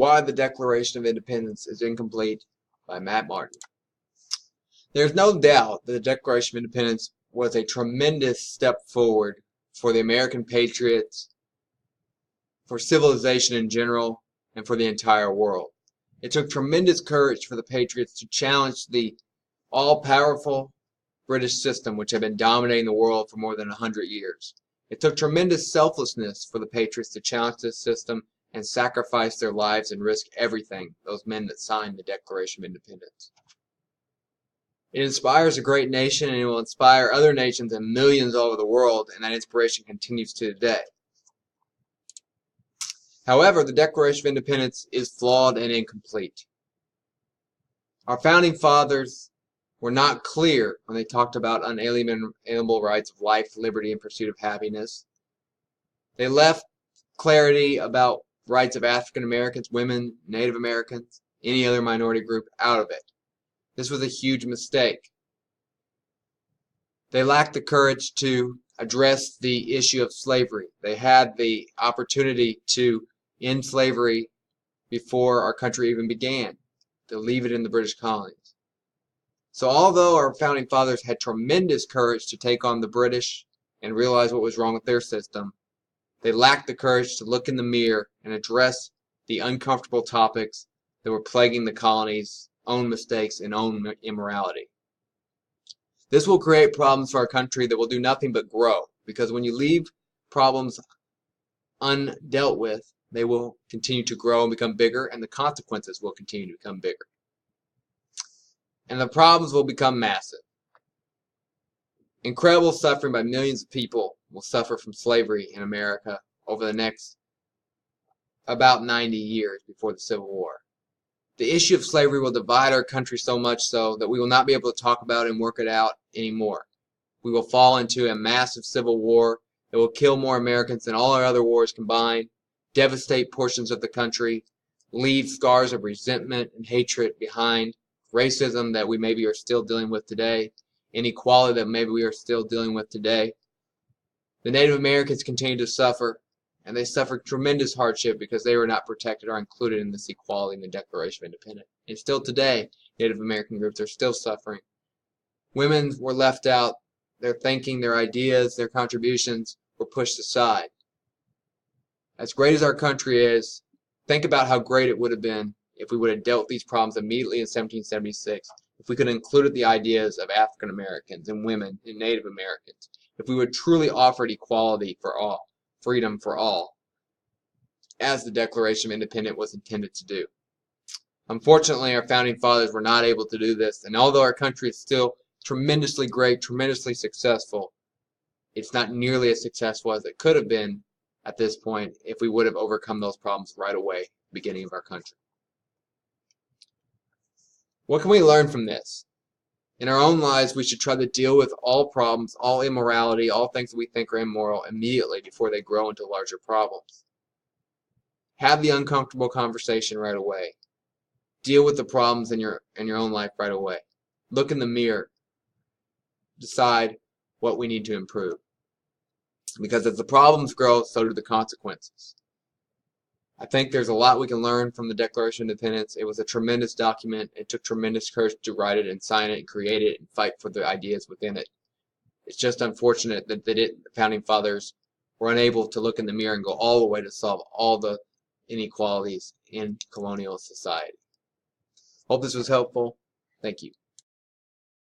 Why the Declaration of Independence is Incomplete by Matt Martin. There's no doubt that the Declaration of Independence was a tremendous step forward for the American patriots, for civilization in general, and for the entire world. It took tremendous courage for the patriots to challenge the all-powerful British system, which had been dominating the world for more than 100 years. It took tremendous selflessness for the patriots to challenge this system and sacrifice their lives and risk everything, those men that signed the Declaration of Independence. It inspires a great nation, and it will inspire other nations and millions all over the world, and that inspiration continues to today. However, the Declaration of Independence is flawed and incomplete. Our founding fathers were not clear when they talked about unalienable rights of life, liberty, and pursuit of happiness. They left clarity about rights of African Americans, women, Native Americans, any other minority group out of it. This was a huge mistake. They lacked the courage to address the issue of slavery. They had the opportunity to end slavery before our country even began, to leave it in the British colonies. So although our founding fathers had tremendous courage to take on the British and realize what was wrong with their system, they lacked the courage to look in the mirror and address the uncomfortable topics that were plaguing the colonies' own mistakes and own immorality. This will create problems for our country that will do nothing but grow, because when you leave problems undealt with, they will continue to grow and become bigger, and the consequences will continue to become bigger. And the problems will become massive. Incredible suffering by millions of people will suffer from slavery in America over the next about 90 years before the Civil War. The issue of slavery will divide our country so much so that we will not be able to talk about it and work it out anymore. We will fall into a massive civil war that will kill more Americans than all our other wars combined, devastate portions of the country, leave scars of resentment and hatred behind, racism that we maybe are still dealing with today, inequality that maybe we are still dealing with today. The Native Americans continue to suffer, and they suffered tremendous hardship because they were not protected or included in this equality in the Declaration of Independence. And still today, Native American groups are still suffering. Women were left out. Their thinking, their ideas, their contributions were pushed aside. As great as our country is, think about how great it would have been if we would have dealt these problems immediately in 1776, if we could have included the ideas of African Americans and women and Native Americans, if we would truly offered equality for all, freedom for all, as the Declaration of Independence was intended to do. Unfortunately, our founding fathers were not able to do this, and although our country is still tremendously great, tremendously successful, it's not nearly as successful as it could have been at this point if we would have overcome those problems right away at the beginning of our country. What can we learn from this? In our own lives, we should try to deal with all problems, all immorality, all things that we think are immoral immediately before they grow into larger problems. Have the uncomfortable conversation right away. Deal with the problems in your own life right away. Look in the mirror. Decide what we need to improve. Because as the problems grow, so do the consequences. I think there's a lot we can learn from the Declaration of Independence. It was a tremendous document. It took tremendous courage to write it and sign it and create it and fight for the ideas within it. It's just unfortunate that the founding fathers were unable to look in the mirror and go all the way to solve all the inequalities in colonial society. Hope this was helpful. Thank you.